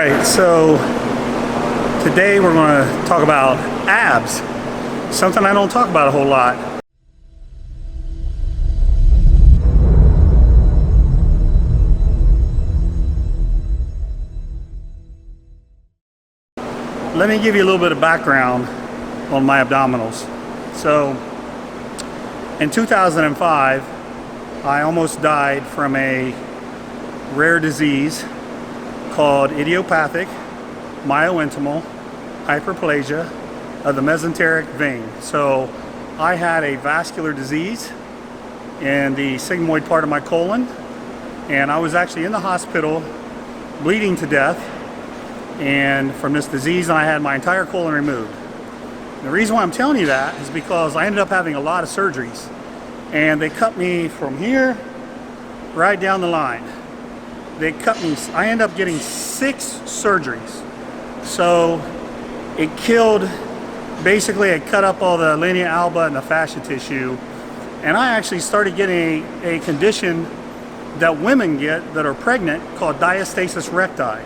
Alright, so today we're going to talk about abs. Something I don't talk about a whole lot. Let me give you a little bit of background on my abdominals. So, in 2005, I almost died from a rare disease called idiopathic myointimal hyperplasia of the mesenteric vein. So I had a vascular disease in the sigmoid part of my colon, and I was actually in the hospital bleeding to death and from this disease, and I had my entire colon removed. The reason why I'm telling you that is because I ended up having a lot of surgeries, and they cut me from here right down the line. They cut me, I ended up getting 6 surgeries. So it killed, basically it cut up all the linea alba and the fascia tissue. And I actually started getting a condition that women get that are pregnant called diastasis recti.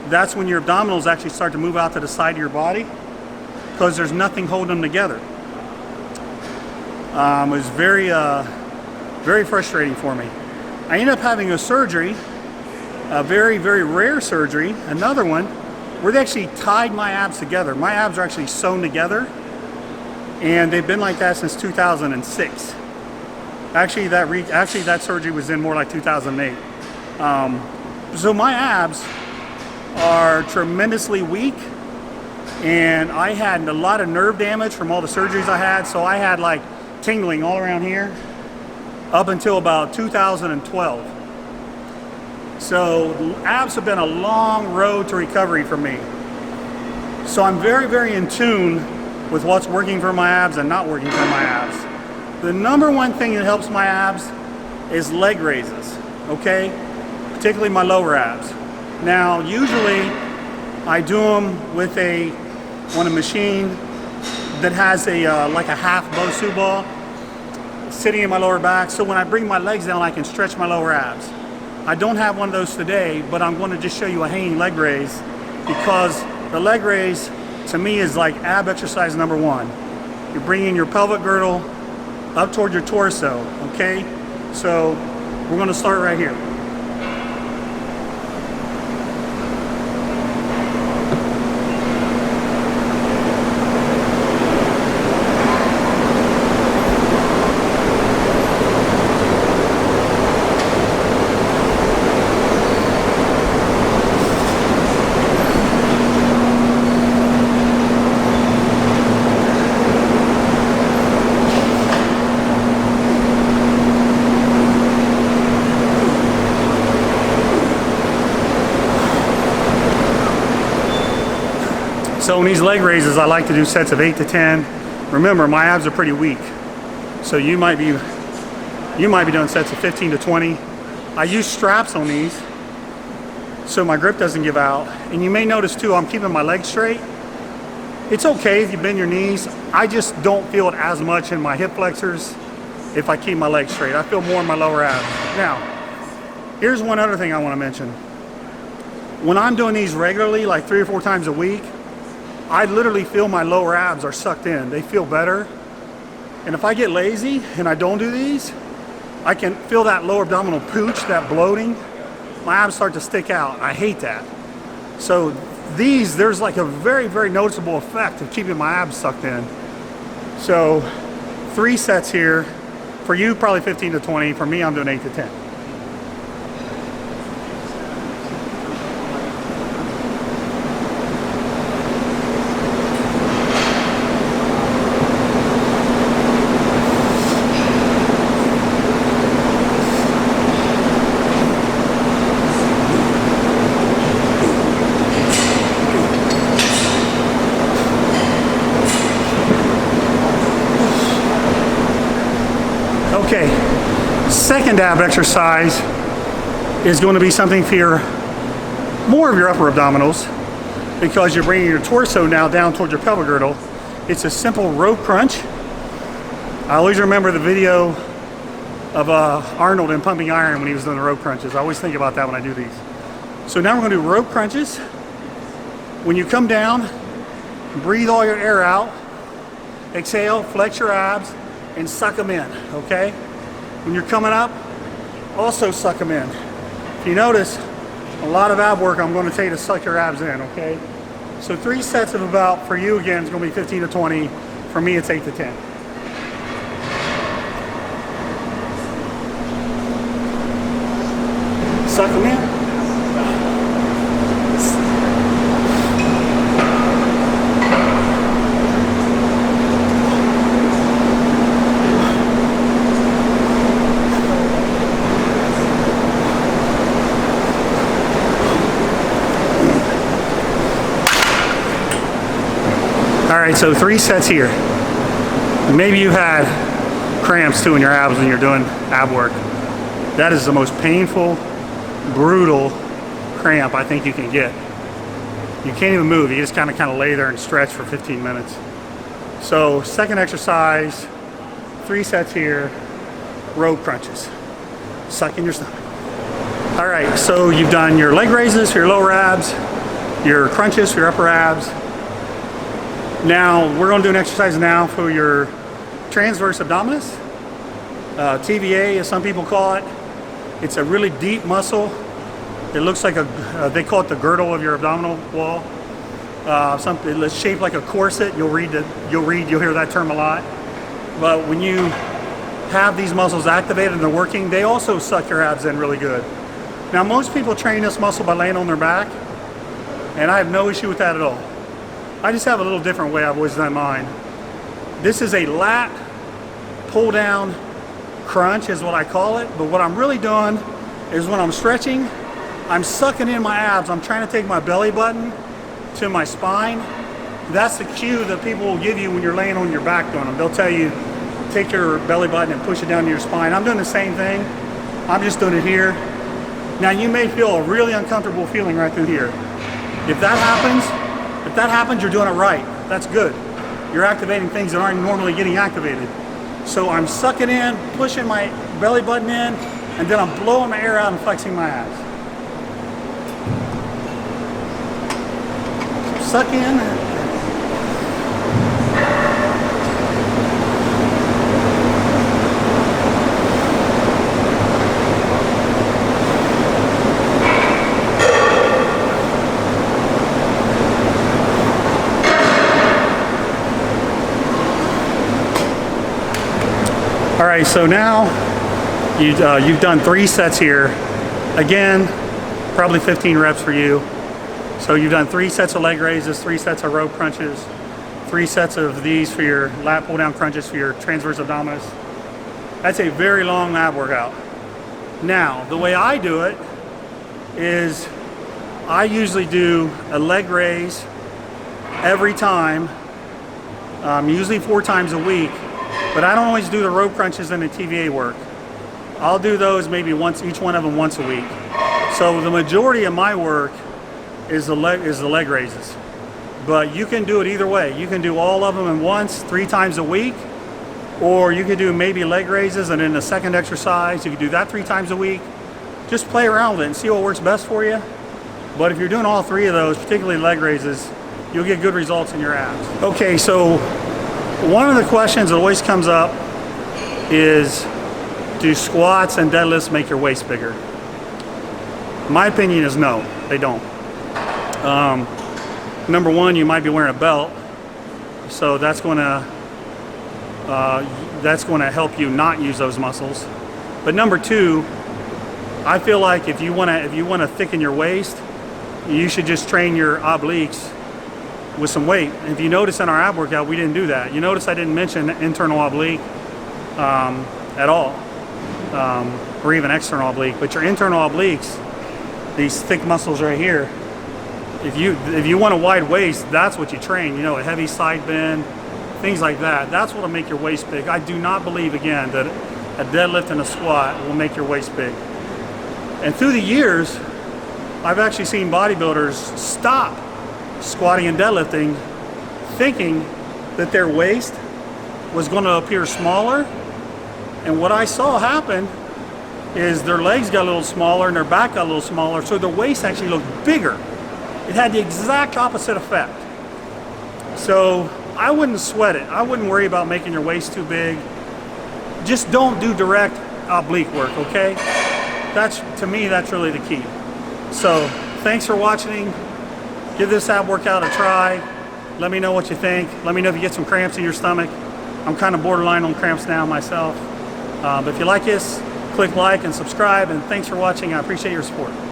That's when your abdominals actually start to move out to the side of your body because there's nothing holding them together. It was very, very frustrating for me. I ended up having a surgery, a very, very rare surgery, another one, where they actually tied my abs together. My abs are actually sewn together, and they've been like that since 2006. Actually, that surgery was in more like 2008. So my abs are tremendously weak, and I had a lot of nerve damage from all the surgeries I had, so I had like tingling all around here up until about 2012. So abs have been a long road to recovery for me. So I'm very, very in tune with what's working for my abs and not working for my abs. The number one thing that helps my abs is leg raises, okay? Particularly my lower abs. Now, usually I do them on a machine that has like a half Bosu ball sitting in my lower back, so when I bring my legs down, I can stretch my lower abs. I don't have one of those today, but I'm going to just show you a hanging leg raise, because the leg raise to me is like ab exercise number 1. You're bringing your pelvic girdle up toward your torso, okay? So we're going to start right here. So in these leg raises, I like to do sets of 8 to 10. Remember, my abs are pretty weak, so you might be doing sets of 15 to 20. I use straps on these so my grip doesn't give out. And you may notice too, I'm keeping my legs straight. It's okay if you bend your knees. I just don't feel it as much in my hip flexors if I keep my legs straight. I feel more in my lower abs. Now, here's one other thing I want to mention. When I'm doing these regularly, like 3 or 4 times a week, I literally feel my lower abs are sucked in. They feel better. And if I get lazy and I don't do these, I can feel that lower abdominal pooch, that bloating. My abs start to stick out. I hate that. So there's like a very, very noticeable effect of keeping my abs sucked in. So 3 sets here. For you, probably 15 to 20. For me, I'm doing 8 to 10. Okay, second ab exercise is going to be something for more of your upper abdominals, because you're bringing your torso now down towards your pelvic girdle. It's a simple rope crunch. I always remember the video of Arnold in Pumping Iron when he was doing the rope crunches. I always think about that when I do these. So now we're gonna do rope crunches. When you come down, breathe all your air out. Exhale, flex your abs, and suck them in, okay? When you're coming up, also suck them in. If you notice, a lot of ab work I'm gonna tell you to suck your abs in, okay? So 3 sets of about, for you again, it's gonna be 15 to 20. For me, it's 8 to 10. Suck them in. All right, so 3 sets here. Maybe you had cramps too in your abs when you're doing ab work. That is the most painful, brutal cramp I think you can get. You can't even move. You just kind of lay there and stretch for 15 minutes. So second exercise, 3 sets here, rope crunches. Suck in your stomach. All right, so you've done your leg raises for your lower abs, your crunches for your upper abs. Now, we're gonna do an exercise now for your transverse abdominis, TVA as some people call it. It's a really deep muscle. It looks like they call it the girdle of your abdominal wall. It's shaped like a corset. You'll hear that term a lot. But when you have these muscles activated and they're working, they also suck your abs in really good. Now, most people train this muscle by laying on their back, and I have no issue with that at all. I just have a little different way I've always done mine. This is a lat pull-down crunch is what I call it, but what I'm really doing is when I'm stretching, I'm sucking in my abs. I'm trying to take my belly button to my spine. That's the cue that people will give you when you're laying on your back doing them. They'll tell you, take your belly button and push it down to your spine. I'm doing the same thing. I'm just doing it here. Now you may feel a really uncomfortable feeling right through here. If that happens, you're doing it right. That's good. You're activating things that aren't normally getting activated. So I'm sucking in, pushing my belly button in, and then I'm blowing my air out and flexing my abs. Suck in. All right, so now you've done 3 sets here. Again, probably 15 reps for you. So you've done 3 sets of leg raises, 3 sets of rope crunches, 3 sets of these for your lat pull-down crunches for your transverse abdominis. That's a very long ab workout. Now, the way I do it is I usually do a leg raise every time, usually 4 times a week. But I don't always do the rope crunches and the TVA work. I'll do those maybe once, each one of them once a week. So the majority of my work is the leg raises. But you can do it either way. You can do all of them at once, 3 times a week, or you could do maybe leg raises and then the second exercise, you could do that 3 times a week. Just play around with it and see what works best for you. But if you're doing all 3 of those, particularly leg raises, you'll get good results in your abs. Okay, so one of the questions that always comes up is, do squats and deadlifts make your waist bigger? My opinion is no, they don't. Number one, you might be wearing a belt, so that's going to help you not use those muscles. But number two, I feel like if you want to thicken your waist, you should just train your obliques with some weight. If you notice in our ab workout, we didn't do that. You notice I didn't mention internal oblique at all, or even external oblique. But your internal obliques, these thick muscles right here, if you want a wide waist, that's what you train. You know, a heavy side bend, things like that. That's what'll make your waist big. I do not believe, again, that a deadlift and a squat will make your waist big. And through the years, I've actually seen bodybuilders stop squatting and deadlifting, thinking that their waist was going to appear smaller. And what I saw happen is their legs got a little smaller and their back got a little smaller, so their waist actually looked bigger. It had the exact opposite effect. So I wouldn't sweat it. I wouldn't worry about making your waist too big. Just don't do direct oblique work, okay? To me, that's really the key. So thanks for watching. Give this ab workout a try. Let me know what you think. Let me know if you get some cramps in your stomach. I'm kind of borderline on cramps now myself. But if you like this, click like and subscribe, and thanks for watching. I appreciate your support.